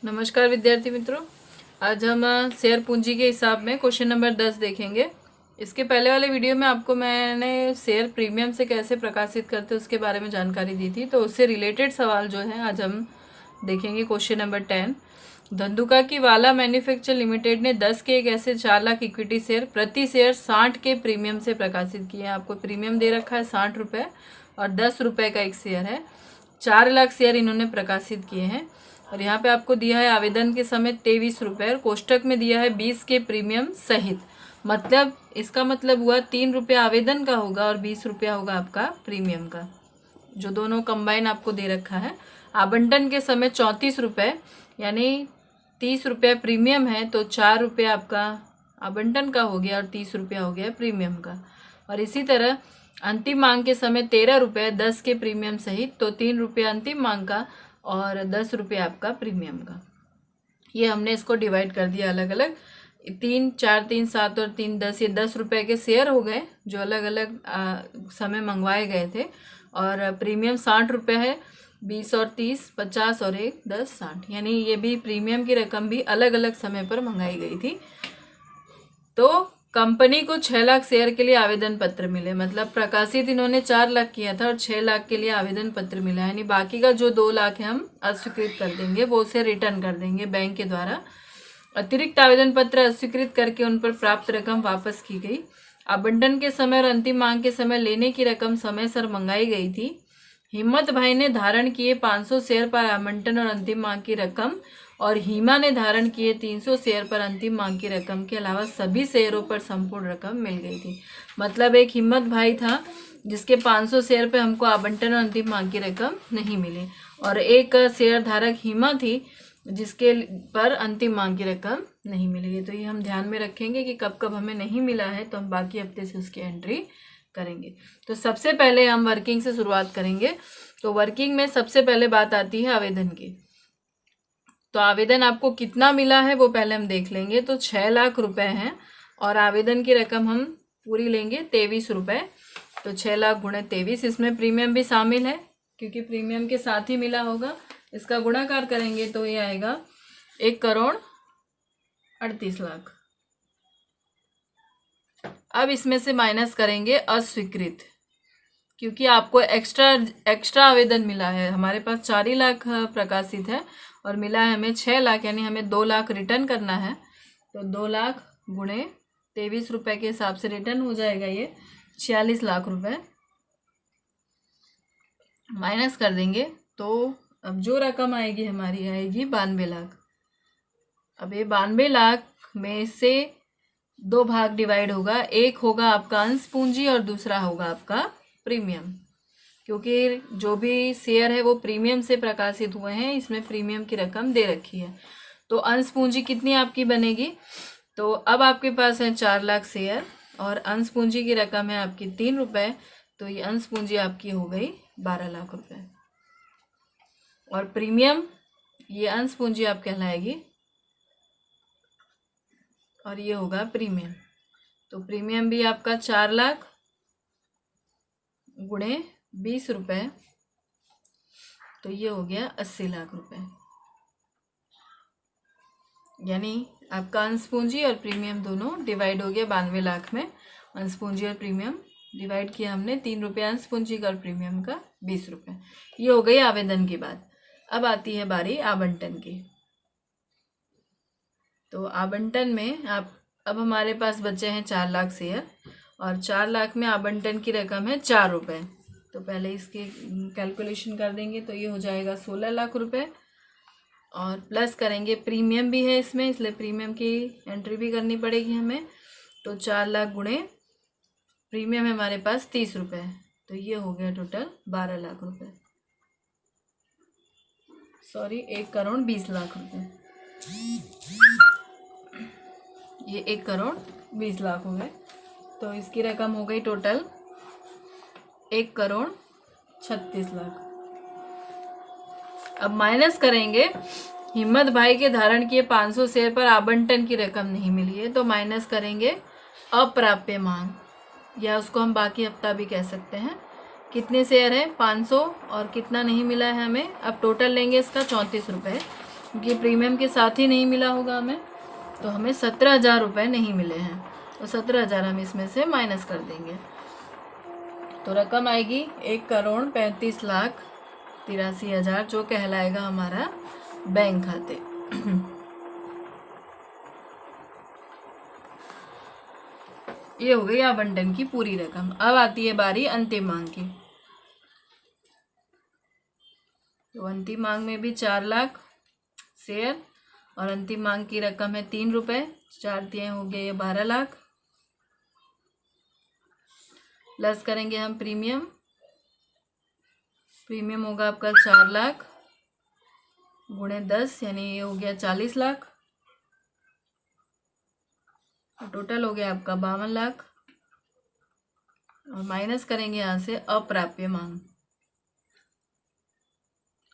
नमस्कार विद्यार्थी मित्रों। आज हम शेयर पूंजी के हिसाब में क्वेश्चन नंबर 10 देखेंगे। इसके पहले वाले वीडियो में आपको मैंने शेयर प्रीमियम से कैसे प्रकाशित करते उसके बारे में जानकारी दी थी, तो उससे रिलेटेड सवाल जो है आज हम देखेंगे। क्वेश्चन नंबर 10, धंधुका की वाला मैन्युफैक्चर लिमिटेड ने 10 के एक ऐसे 4 लाख इक्विटी शेयर प्रति शेयर 60 के प्रीमियम से प्रकाशित किए हैं। आपको प्रीमियम दे रखा है 60 रुपये और 10 रुपये का एक शेयर है। 4 लाख शेयर इन्होंने प्रकाशित किए हैं और यहाँ पे आपको दिया है आवेदन के समय 23 रुपये और कोष्टक में दिया है 20 के प्रीमियम सहित। मतलब इसका मतलब हुआ 3 रुपये आवेदन का होगा और 20 रुपया होगा आपका प्रीमियम का, जो दोनों कंबाइन आपको दे रखा है। आवंटन के समय 34 रुपये, यानी 30 रुपये प्रीमियम है तो 4 रुपये आपका आवंटन का हो गया और 30 रुपया हो गया प्रीमियम का। और इसी तरह अंतिम मांग के समय 13 रुपये 10 के प्रीमियम सहित, तो 3 रुपये अंतिम मांग का और 10 रुपये आपका प्रीमियम का। ये हमने इसको डिवाइड कर दिया अलग अलग, 3, 4, 3, 7 और 3, 10, ये 10 रुपये के शेयर हो गए जो अलग अलग समय मंगवाए गए थे। और प्रीमियम 60 रुपये है, 20 और 30, 50 और 1, 10, 60, यानी ये भी प्रीमियम की रकम भी अलग अलग समय पर मंगाई गई थी। तो कंपनी को 6 लाख शेयर के लिए आवेदन पत्र मिले, मतलब प्रकाशित इन्होंने 4 लाख किया था और 6 लाख के लिए आवेदन पत्र मिला, यानी बाकी का जो 2 लाख है हम अस्वीकृत कर देंगे, वो उसे रिटर्न कर देंगे बैंक के द्वारा। अतिरिक्त आवेदन पत्र अस्वीकृत करके उन पर प्राप्त रकम वापस की गई। आवंटन के समय और अंतिम मांग के समय लेने की रकम समय सर मंगाई गई थी। हिम्मत भाई ने धारण किए 500 शेयर पर आवंटन और अंतिम मांग की रकम, और हीमा ने धारण किए 300 शेयर पर अंतिम मांग की रकम के अलावा सभी शेयरों पर संपूर्ण रकम मिल गई थी। मतलब एक हिम्मत भाई था जिसके 500 शेयर पे हमको आवंटन और अंतिम मांग की रकम नहीं मिली, और एक शेयर धारक हीमा थी जिसके पर अंतिम मांग की रकम नहीं मिली। तो ये हम ध्यान में रखेंगे कि कब कब हमें नहीं मिला है, तो हम बाकी हफ्ते से उसकी एंट्री करेंगे। तो सबसे पहले हम वर्किंग से शुरुआत करेंगे। तो वर्किंग में सबसे पहले बात आती है आवेदन की। तो आवेदन आपको कितना मिला है वो पहले हम देख लेंगे। तो 6 लाख रुपए हैं और आवेदन की रकम हम पूरी लेंगे 23 रुपये। तो 6 लाख गुणे 23, इसमें प्रीमियम भी शामिल है क्योंकि प्रीमियम के साथ ही मिला होगा। इसका गुणाकार करेंगे तो ये आएगा 1,38,00,000। अब इसमें से माइनस करेंगे अस्वीकृत, क्योंकि आपको एक्स्ट्रा आवेदन मिला है। हमारे पास 4 ही लाख प्रकाशित है और मिला है हमें 6 लाख, यानी हमें 2 लाख रिटर्न करना है। तो 2 लाख गुणे 23 रुपये के हिसाब से रिटर्न हो जाएगा ये 46 लाख रुपए। माइनस कर देंगे तो अब जो रकम आएगी हमारी आएगी 92 लाख। अब ये 92 लाख में से 2 भाग डिवाइड होगा, एक होगा आपका अंश पूंजी और दूसरा होगा आपका प्रीमियम, क्योंकि जो भी शेयर है वो प्रीमियम से प्रकाशित हुए हैं, इसमें प्रीमियम की रकम दे रखी है। तो अंश पूंजी कितनी आपकी बनेगी? तो अब आपके पास है 4 लाख शेयर और अंश पूंजी की रकम है आपकी 3 रुपये, तो ये अंश पूंजी आपकी हो गई 12 लाख रुपए। और प्रीमियम, ये अंश पूंजी आप कहलाएगी और ये होगा प्रीमियम। तो प्रीमियम भी आपका 4 लाख गुणे 20 रुपये, तो ये हो गया 80 लाख रुपए। यानी आपका अंश पूंजी और प्रीमियम दोनों डिवाइड हो गया 92 लाख में। अंश पूंजी और प्रीमियम डिवाइड किया हमने, 3 रुपये अंश पूंजी का और प्रीमियम का 20 रुपये। ये हो गई आवेदन की बात। अब आती है बारी आवंटन की। तो आवंटन में अब हमारे पास बचे हैं 4 लाख शेयर और 4 लाख में आवंटन की रकम है 4 रुपये। तो पहले इसकी कैलकुलेशन कर देंगे तो ये हो जाएगा 16 लाख रुपए, और प्लस करेंगे प्रीमियम भी है इसमें, इसलिए प्रीमियम की एंट्री भी करनी पड़ेगी हमें। तो 4 लाख गुणे प्रीमियम है हमारे पास 30 रुपये, तो ये हो गया टोटल 12 लाख रुपए। सॉरी, 1,20,00,000 रुपए। ये 1,20,00,000 हो गए। तो इसकी रकम हो गई टोटल 1,36,00,000। अब माइनस करेंगे, हिम्मत भाई के धारण किए 500 शेयर पर आवंटन की रकम नहीं मिली है, तो माइनस करेंगे अप्राप्य मांग, या उसको हम बाकी हफ्ता भी कह सकते हैं। कितने शेयर है? 500, और कितना नहीं मिला है हमें। अब टोटल लेंगे इसका 34 रुपये। क्योंकि प्रीमियम के साथ ही नहीं मिला होगा हमें, तो हमें 17,000 रुपये नहीं मिले हैं, तो 17,000 हम इसमें से माइनस कर देंगे। तो रकम आएगी 1,35,83,000, जो कहलाएगा हमारा बैंक खाते। ये हो गई आवंटन की पूरी रकम। अब आती है बारी अंतिम मांग की। तो अंतिम मांग में भी 4 लाख शेयर, और अंतिम मांग की रकम है 3 रुपये, 4 दिए हो गए ये 12 लाख। प्लस करेंगे हम प्रीमियम, प्रीमियम होगा आपका 4 लाख गुणे 10, यानी ये हो गया 40 लाख। टोटल हो गया आपका 52 लाख। और माइनस करेंगे यहाँ से अप्राप्य मांग।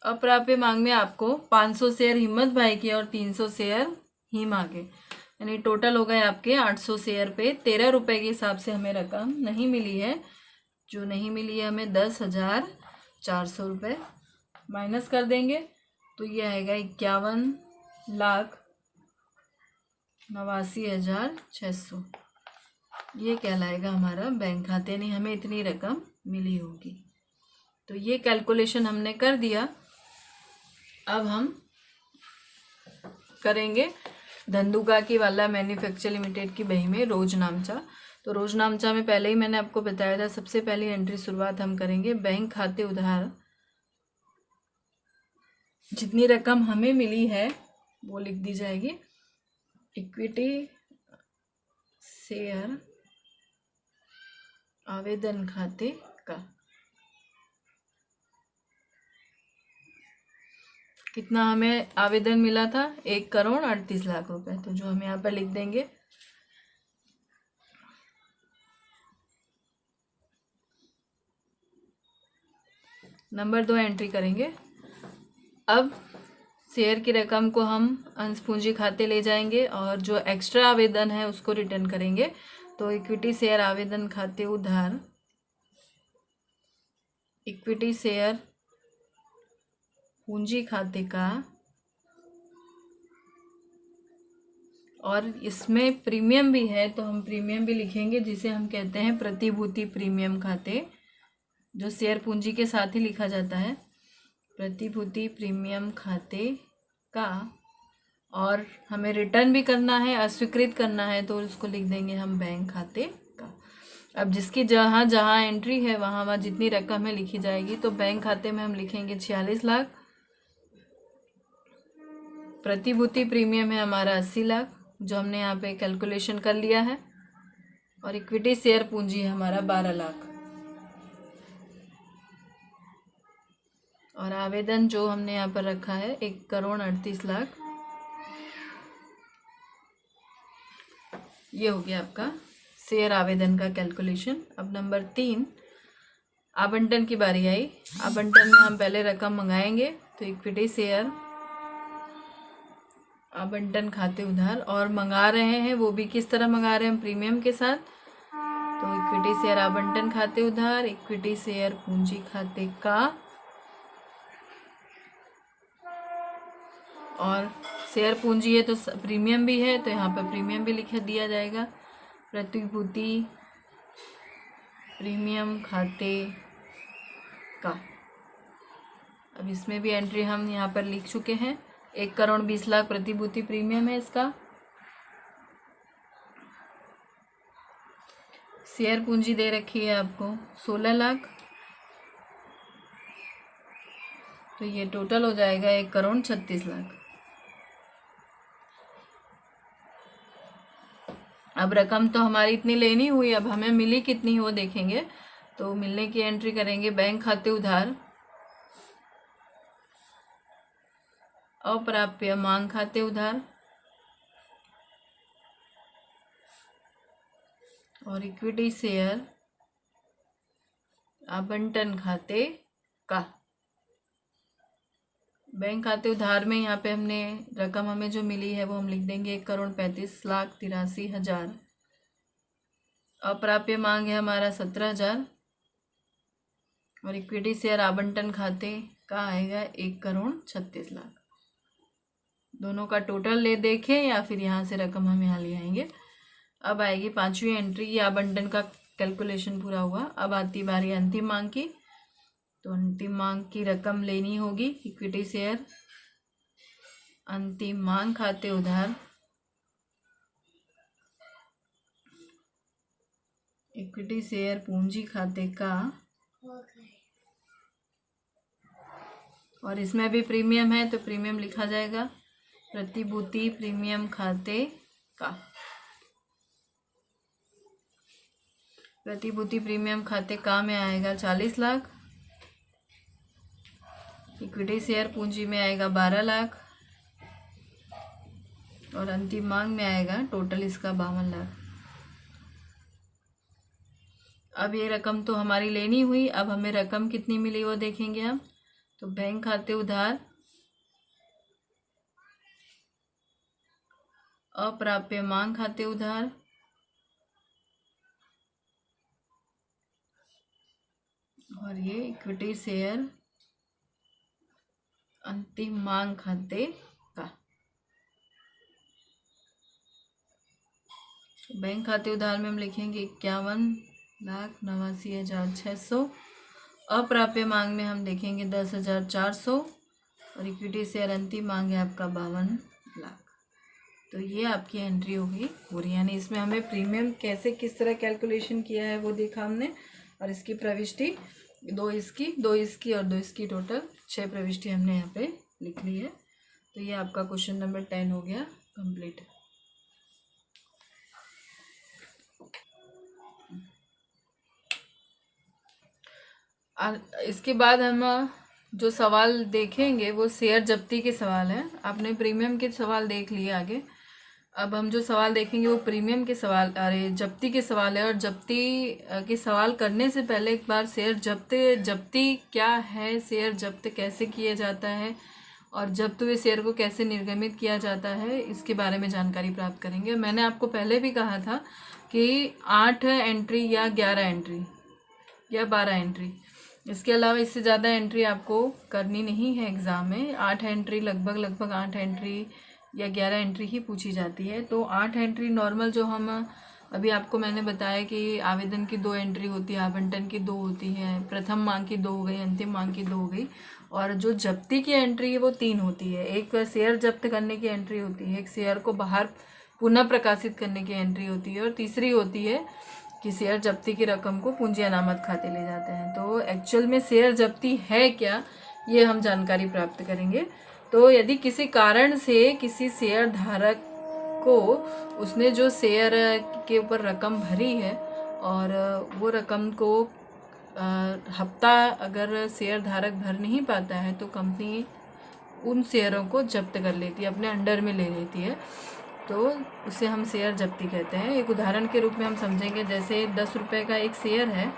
अप्राप्य मांग में आपको 500 शेयर हिम्मत भाई के और 300 शेयर हिमा के, यानी टोटल हो गए आपके 800 शेयर पे 13 रुपये के हिसाब से हमें रकम नहीं मिली है। जो नहीं मिली है हमें 10,400 रुपये। माइनस कर देंगे तो ये आएगा 51,89,600। ये कहलाएगा हमारा बैंक खाते, यानी हमें इतनी रकम मिली होगी। तो ये कैलकुलेशन हमने कर दिया। अब हम करेंगे धंधुका की वाला मैन्युफैक्चर लिमिटेड की बही में रोजनामचा। तो रोजनामचा में पहले ही मैंने आपको बताया था, सबसे पहली एंट्री शुरुआत हम करेंगे बैंक खाते उधार। जितनी रकम हमें मिली है वो लिख दी जाएगी। इक्विटी शेयर आवेदन खाते का कितना हमें आवेदन मिला था, 1,38,00,000 रुपए। तो जो हम यहाँ पर लिख देंगे नंबर 2 एंट्री करेंगे। अब शेयर की रकम को हम अंश पूंजी खाते ले जाएंगे और जो एक्स्ट्रा आवेदन है उसको रिटर्न करेंगे। तो इक्विटी शेयर आवेदन खाते उधार, इक्विटी शेयर पूंजी खाते का, और इसमें प्रीमियम भी है तो हम प्रीमियम भी लिखेंगे, जिसे हम कहते हैं प्रतिभूति प्रीमियम खाते, जो शेयर पूंजी के साथ ही लिखा जाता है, प्रतिभूति प्रीमियम खाते का। और हमें रिटर्न भी करना है, अस्वीकृत करना है, तो उसको लिख देंगे हम बैंक खाते का। अब जिसकी जहाँ जहाँ एंट्री है वहाँ वहाँ जितनी रकम है लिखी जाएगी। तो बैंक खाते में हम लिखेंगे 46 लाख, प्रतिभूति प्रीमियम है हमारा 80 लाख, जो हमने यहाँ पे कैलकुलेशन कर लिया है, और इक्विटी शेयर पूंजी है हमारा 12 लाख। और आवेदन जो हमने यहाँ पर रखा है 1,38,00,000। ये हो गया आपका शेयर आवेदन का कैलकुलेशन। अब नंबर 3 आवंटन की बारी आई। आवंटन में हम पहले रकम मंगाएंगे, तो इक्विटी शेयर आवंटन खाते उधार, और मंगा रहे हैं वो भी किस तरह मंगा रहे हैं हम, प्रीमियम के साथ। तो इक्विटी शेयर आवंटन खाते उधार, इक्विटी शेयर पूंजी खाते का, और शेयर पूंजी है तो प्रीमियम भी है, तो यहाँ पर प्रीमियम भी लिख दिया जाएगा, प्रतिभूति प्रीमियम खाते का। अब इसमें भी एंट्री हम यहाँ पर लिख चुके हैं, 1,20,00,000 प्रतिभूति प्रीमियम है इसका। शेयर पूंजी दे रखी है आपको 16 लाख, तो ये टोटल हो जाएगा 1,36,00,000। अब रकम तो हमारी इतनी लेनी हुई, अब हमें मिली कितनी वो देखेंगे। तो मिलने की एंट्री करेंगे बैंक खाते उधार, अप्राप्य मांग खाते उधार, और इक्विटी शेयर आवंटन खाते का। बैंक खाते उधार में यहाँ पे हमने रकम हमें जो मिली है वो हम लिख देंगे 1,35,83,000। अप्राप्य मांग है हमारा 17,000, और इक्विटी शेयर आवंटन खाते का आएगा 1,36,00,000। दोनों का टोटल ले देखें या फिर यहाँ से रकम हम यहाँ ले आएंगे। अब आएगी 5वीं एंट्री, ये आवंटन का कैलकुलेशन पूरा हुआ। अब आती बारी अंतिम मांग की। तो अंतिम मांग की रकम लेनी होगी। इक्विटी शेयर अंतिम मांग खाते उधार, इक्विटी शेयर पूंजी खाते का, और इसमें भी प्रीमियम है तो प्रीमियम लिखा जाएगा प्रतिभूति प्रीमियम खाते का। प्रतिभूति प्रीमियम खाते का में आएगा 40 लाख, इक्विटी शेयर पूंजी में आएगा 12 लाख, और अंतिम मांग में आएगा टोटल इसका 52 लाख। अब ये रकम तो हमारी लेनी हुई। अब हमें रकम कितनी मिली वो देखेंगे हम। तो बैंक खाते उधार, अप्राप्य मांग खाते उधार, और ये इक्विटी शेयर अंतिम मांग खाते का। बैंक खाते उधार में हम लिखेंगे 51,89,600। अप्राप्य मांग में हम देखेंगे 10,400, और इक्विटी शेयर अंतिम मांग है आपका 52 लाख। तो ये आपकी एंट्री होगी पूरी, यानी इसमें हमें प्रीमियम कैसे किस तरह कैलकुलेशन किया है वो देखा हमने, और इसकी प्रविष्टि 2 इसकी 2 इसकी और 2 इसकी टोटल 6 प्रविष्टि हमने यहाँ पे लिख ली है। तो ये आपका क्वेश्चन नंबर 10 हो गया कंप्लीट। इसके बाद हम जो सवाल देखेंगे वो शेयर जब्ती के सवाल हैं। आपने प्रीमियम के सवाल देख लिए आगे। अब हम जो सवाल देखेंगे वो प्रीमियम के सवाल, अरे जब्ती के सवाल है। और जब्ती के सवाल करने से पहले एक बार शेयर जब्ती क्या है, शेयर जब्त कैसे किया जाता है, और जब्त हुए शेयर को कैसे निर्गमित किया जाता है, इसके बारे में जानकारी प्राप्त करेंगे। मैंने आपको पहले भी कहा था कि 8 एंट्री या 11 एंट्री या 12 एंट्री, इसके अलावा इससे ज़्यादा एंट्री आपको करनी नहीं है एग्ज़ाम में। 8 एंट्री लगभग 8 एंट्री या 11 एंट्री ही पूछी जाती है। तो 8 एंट्री नॉर्मल जो हम अभी आपको मैंने बताया कि आवेदन की 2 एंट्री होती है, आवंटन की 2 होती है, प्रथम मांग की 2 हो गई, अंतिम मांग की 2 हो गई, और जो जब्ती की एंट्री है वो 3 होती है। एक शेयर जब्त करने की एंट्री होती है, एक शेयर को बाहर पुनः प्रकाशित करने की एंट्री होती है, और तीसरी होती है कि शेयर जब्ती की रकम को पूंजी अनामत खाते ले जाते हैं। तो एक्चुअल में शेयर जब्ती है क्या, ये हम जानकारी प्राप्त करेंगे। तो यदि किसी कारण से किसी शेयर धारक को उसने जो शेयर के ऊपर रकम भरी है और वो रकम को हफ्ता अगर शेयर धारक भर नहीं पाता है तो कंपनी उन शेयरों को जब्त कर लेती है, अपने अंडर में ले लेती है। तो उसे हम शेयर जब्ती कहते हैं। एक उदाहरण के रूप में हम समझेंगे, जैसे 10 रुपये का एक शेयर है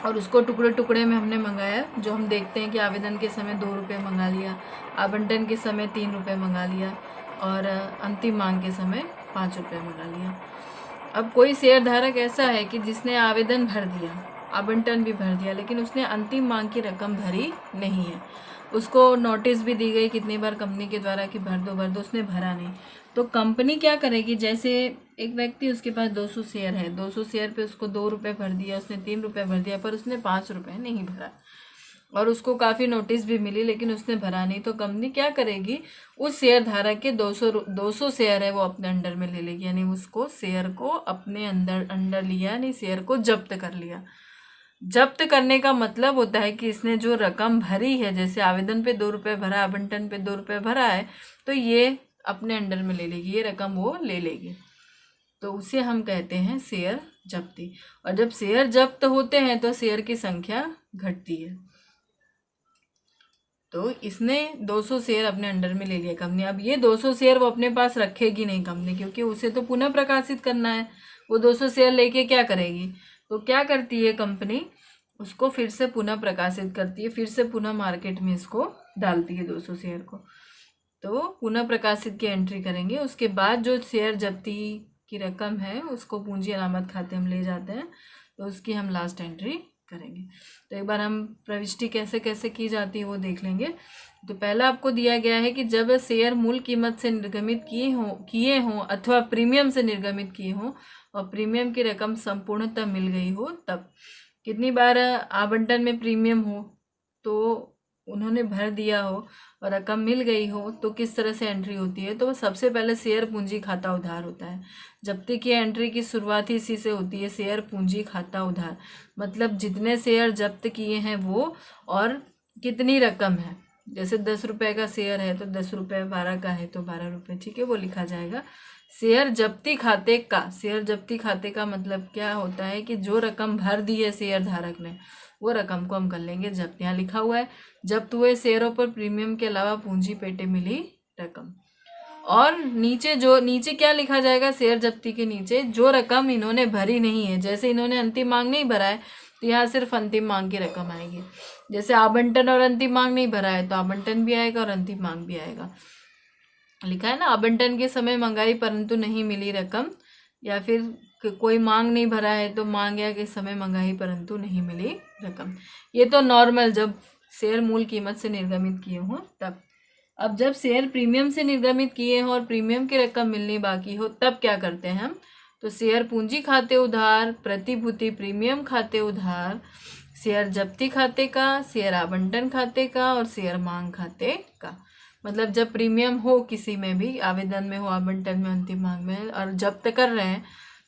और उसको टुकड़े टुकड़े में हमने मंगाया। जो हम देखते हैं कि आवेदन के समय 2 रुपये मंगा लिया, आवंटन के समय 3 रुपये मंगा लिया, और अंतिम मांग के समय 5 रुपये मंगा लिया। अब कोई शेयर धारक ऐसा है कि जिसने आवेदन भर दिया, आवंटन भी भर दिया, लेकिन उसने अंतिम मांग की रकम भरी नहीं है। उसको नोटिस भी दी गई कितनी बार कंपनी के द्वारा कि भर दो, उसने भरा नहीं। तो कंपनी क्या करेगी, जैसे एक व्यक्ति उसके पास 200 शेयर है, 200 शेयर पे उसको 2 रुपये भर दिया, उसने 3 रुपये भर दिया, पर उसने 5 रुपये नहीं भरा, और उसको काफ़ी नोटिस भी मिली लेकिन उसने भरा नहीं। तो कंपनी क्या करेगी, उस शेयर धारक के 200 शेयर है वो अपने अंडर में ले लेगी, यानी उसको शेयर को अपने अंडर लिया, यानी शेयर को जब्त कर लिया। जब्त करने का मतलब होता है कि इसने जो रकम भरी है, जैसे आवेदन पे 2 रुपये भरा, आवंटन पे 2 रुपये भरा है, तो ये अपने अंडर में ले लेगी, ये रकम वो ले लेगी। तो उसे हम कहते हैं शेयर जब्ती। और जब शेयर जब्त होते हैं तो शेयर की संख्या घटती है। तो इसने 200 शेयर अपने अंडर में ले लिया कंपनी। अब ये 200 शेयर वो अपने पास रखेगी नहीं कंपनी, क्योंकि उसे तो पुनः प्रकाशित करना है। वो 200 शेयर लेके क्या करेगी, तो क्या करती है कंपनी, उसको फिर से पुनः प्रकाशित करती है, फिर से पुनः मार्केट में इसको डालती है 200 शेयर को। तो पुनः प्रकाशित की एंट्री करेंगे। उसके बाद जो शेयर जब्ती की रकम है उसको पूंजी अनामत खाते हम ले जाते हैं, तो उसकी हम लास्ट एंट्री करेंगे। तो एक बार हम प्रविष्टि कैसे कैसे की जाती है वो देख लेंगे। तो पहला आपको दिया गया है कि जब शेयर मूल कीमत से निर्गमित किए हों अथवा प्रीमियम से निर्गमित किए हों और प्रीमियम की रकम संपूर्णतः मिल गई हो, तब कितनी बार आवंटन में प्रीमियम हो तो उन्होंने भर दिया हो और रकम मिल गई हो तो किस तरह से एंट्री होती है। तो सबसे पहले शेयर पूंजी खाता उधार होता है। जब्ती की एंट्री की शुरुआत ही इसी से होती है, शेयर पूंजी खाता उधार। मतलब जितने शेयर जब्त किए हैं वो और कितनी रकम है। जैसे 10 रुपये का शेयर है तो 10 रुपये, 12 का है तो 12 रुपये, ठीक है, वो लिखा जाएगा। शेयर जब्ती खाते का, शेयर जब्ती खाते का मतलब क्या होता है कि जो रकम भर दी है शेयर धारक ने वो रकम को हम कर लेंगे जब्त। यहाँ लिखा हुआ है जब्त हुए शेयरों पर प्रीमियम के अलावा पूंजी पेटे मिली रकम। और नीचे क्या लिखा जाएगा, शेयर जब्ती के नीचे जो रकम इन्होंने भरी नहीं है। जैसे इन्होंने अंतिम मांग नहीं भरा है तो यहाँ सिर्फ अंतिम मांग की रकम आएगी। जैसे आवंटन और अंतिम मांग नहीं भरा है तो आवंटन भी आएगा और अंतिम मांग भी आएगा। लिखा है ना, आवंटन के समय मंगाई परंतु नहीं मिली रकम, या फिर कोई मांग नहीं भरा है तो मांग या के समय मंगाई परंतु नहीं मिली रकम। ये तो नॉर्मल जब शेयर मूल कीमत से निर्गमित किए हों तब। अब जब शेयर प्रीमियम से निर्गमित किए हों और प्रीमियम की रकम मिलनी बाकी हो तब क्या करते हैं हम। तो शेयर पूंजी खाते उधार, प्रतिभूति प्रीमियम खाते उधार, शेयर जब्ती खाते का, शेयर आवंटन खाते का और शेयर मांग खाते का। मतलब जब प्रीमियम हो किसी में भी, आवेदन में हो, आवंटन में, अंतिम मांग में, और जब्त कर रहे हैं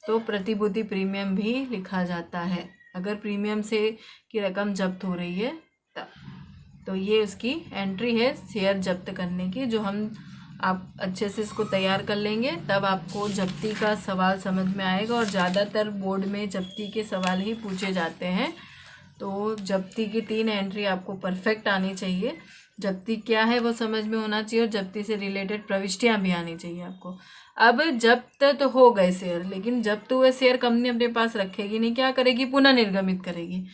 तो प्रतिभूति प्रीमियम भी लिखा जाता है अगर प्रीमियम से की रकम जब्त हो रही है तब। तो ये उसकी एंट्री है शेयर जब्त करने की, जो हम आप अच्छे से इसको तैयार कर लेंगे तब आपको जब्ती का सवाल समझ में आएगा। और ज़्यादातर बोर्ड में जब्ती के सवाल ही पूछे जाते हैं। तो जब्ती की 3 एंट्री आपको परफेक्ट आनी चाहिए। जब्ती क्या है वो समझ में होना चाहिए और जब्ती से रिलेटेड प्रविष्टियाँ भी आनी चाहिए आपको। अब जब्त तो हो गए शेयर, लेकिन जब्त हुए शेयर कंपनी अपने पास रखेगी नहीं, क्या करेगी, पुनः निर्गमित करेगी।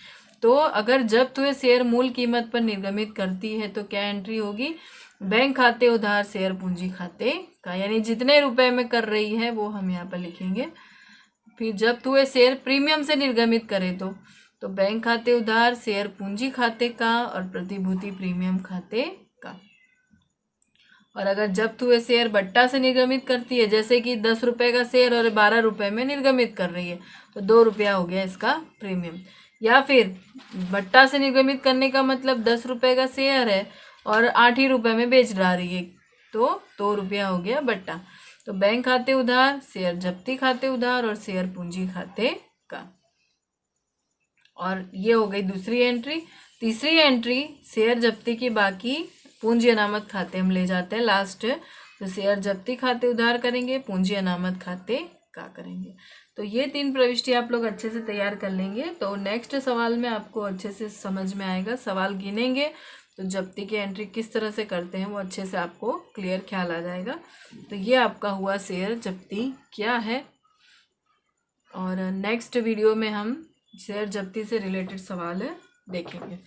तो अगर जब्त हुए शेयर मूल कीमत पर निर्गमित करती है तो क्या एंट्री होगी, बैंक खाते उधार शेयर पूंजी खाते का, यानी जितने रुपए में कर रही है वो हम यहाँ पर लिखेंगे। फिर जब्त हुए शेयर प्रीमियम से निर्गमित करे तो बैंक खाते उधार शेयर पूंजी खाते का और प्रतिभूति प्रीमियम खाते का। और अगर जब्त हुए शेयर बट्टा से निर्गमित करती है, जैसे कि 10 रुपये का शेयर और 12 रुपये में निर्गमित कर रही है तो 2 रुपया हो गया इसका प्रीमियम। या फिर बट्टा से निर्गमित करने का मतलब 10 रुपये का शेयर है और 8 ही रुपये में बेच डाल रही है तो 2 रुपया हो गया बट्टा। तो बैंक खाते उधार, शेयर जब्ती खाते उधार और शेयर पूंजी खाते का। और ये हो गई दूसरी एंट्री। तीसरी एंट्री, शेयर जब्ती की बाकी पूंजी अनामत खाते हम ले जाते हैं लास्ट। तो शेयर जब्ती खाते उधार करेंगे, पूंजी अनामत खाते का करेंगे। तो ये 3 प्रविष्टि आप लोग अच्छे से तैयार कर लेंगे तो नेक्स्ट सवाल में आपको अच्छे से समझ में आएगा। सवाल गिनेंगे तो जब्ती की एंट्री किस तरह से करते हैं वो अच्छे से आपको क्लियर ख्याल आ जाएगा। तो ये आपका हुआ शेयर जब्ती क्या है। और नेक्स्ट वीडियो में हम शेयर जब्ती से रिलेटेड सवाल देखेंगे।